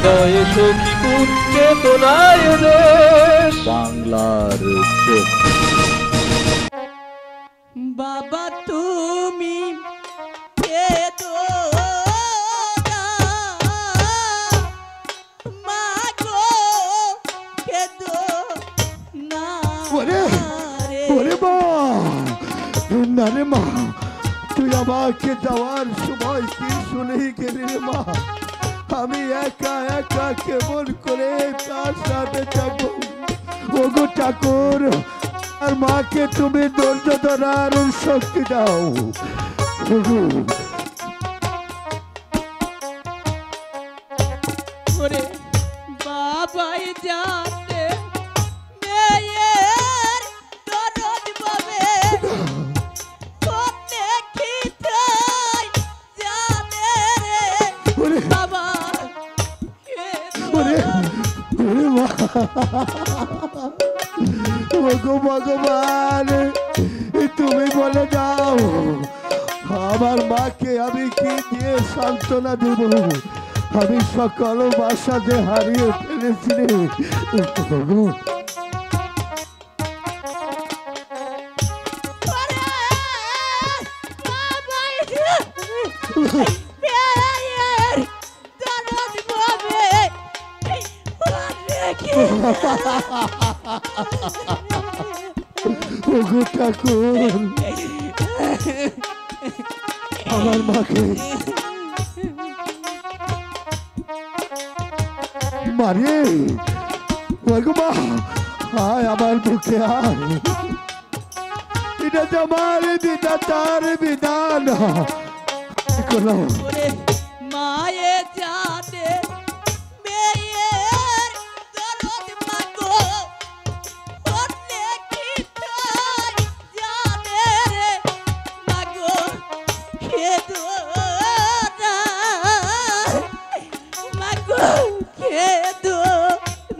হৃদয়ে সখীপুর চেতনায় দেশ বাংলার চোখ। বাবা তুমি কেঁদো না, মা গো কেঁদো না ওরে ওরে মা, না রে মা, তুই আমাকে যাওয়ার সময় কি শুনেই গেলি রে মা। আমি একা একা কেমন করে তার সাথে থাকবো। ওগো ঠাকুর, আর মাকে তুমি ধৈর্য ধরার শক্তি দাও। ওরে বাবাই জানে মেয়ের দরদ পাবে, কোনে খিতাই জানে রে বাবা। ওরে ওরে মা, ওগো ভগবান, তুমি বলে দাও আমার মাকে আমি কি দিয়ে সান্ত্বনা দেব। আমি সকল বাসাতে হারিয়ে ফেলেছি রে। ওগো ঠাকুর, আমার মাকে মারে। ওগো মা, আয় আমার বুকে আয়। এটা তোমার দিদা তার বিধান। মায়ে জানে মেয়ের দরদ মাগো, কোনে খিতাই জানে রে মাগো। কেঁদো না মাগো, কেঁদো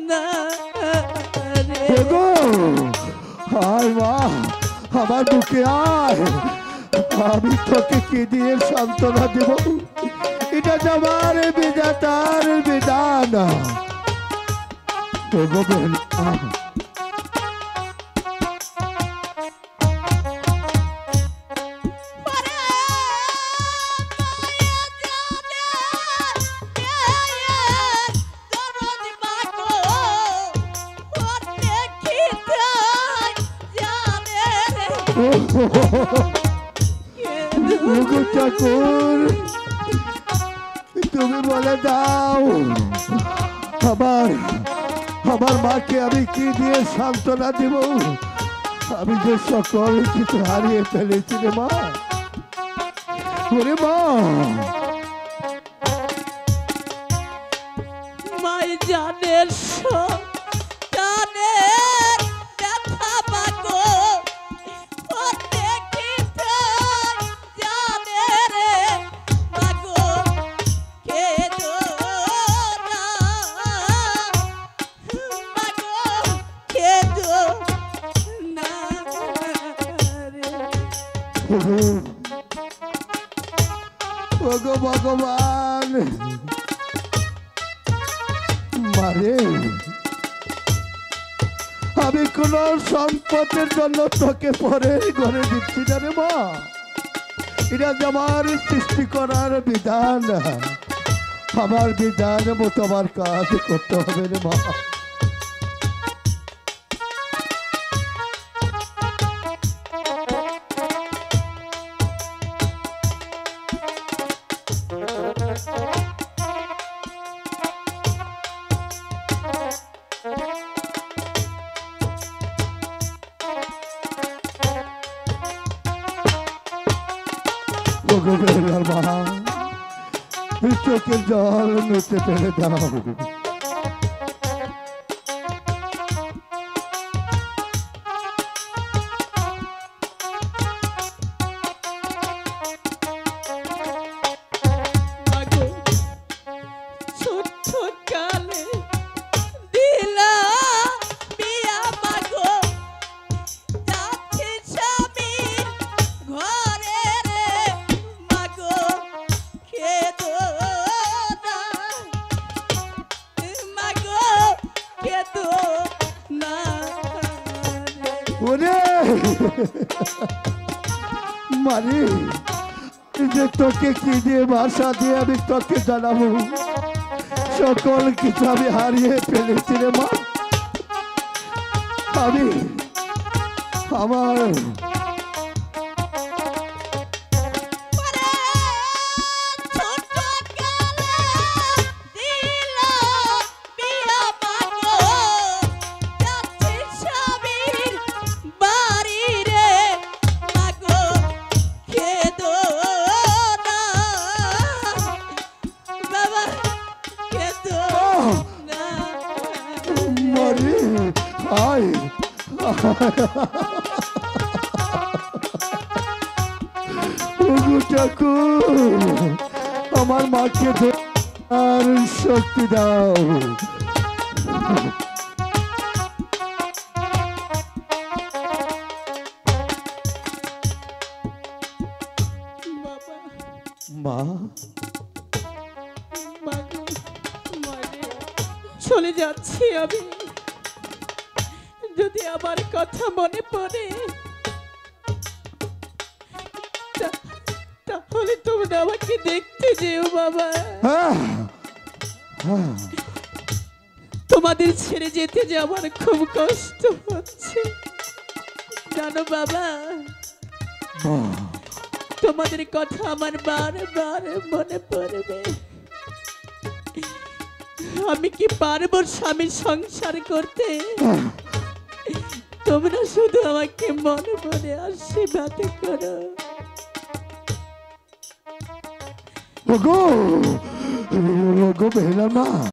না রে। ওগো আয় মা, আমার বুকে আয়। আমি তোকে কি দিয়ে সান্ত্বনা দেব। এটা আমার বিধাতার বিধান। ওগো বোন, ওগো ঠাকুর, তুমি বলে দাও আমার মাকে আমি কি দিয়ে সান্ত্বনা দিব। আমি যে সকল কিছু হারিয়ে ফেলেছি রে মা। ওরে মা, মাই জানের সন্তানের ব্যথা মাগো, কোনে খিতাই জানে রে মাগো। কেঁদো না মাগো, কেঁদো না রে। ওগো ভগবান, মারে আমি কোন সম্পদের জন্য তোকে পরে ঘরে দিচ্ছি না রে মা। এটা আমার সৃষ্টি করার বিধান। আমার বিধান মতো আমার কাজ করতে হবে রে মা। চোখের জল মুছে ফেলে দাও। ওরে মারি যে তোকে কি দিয়ে ভাষা দিয়ে আমি তোকে জানাবো সকল কিছু আমি হারিয়ে ফেলেছি রে মা আমি আমার মারি আয় ঠাকুর আমার মাকে আর শক্তি দাও মা চলে যাচ্ছি আমি যদি আমার কথা মনে পড়ে তাহলে তোমরা আমাকে দেখতে যেও বাবা তোমাদের ছেড়ে যেতে যে আমার খুব কষ্ট হচ্ছে জানো বাবা তোমাদের কথা আমার বারবার মনে পড়বে আমি কি পারবো স্বামীর সংসার করতে তোমরা শুধু আমাকে মনে মনে আশীর্বাদ করো ওগো ওগো বেলা মা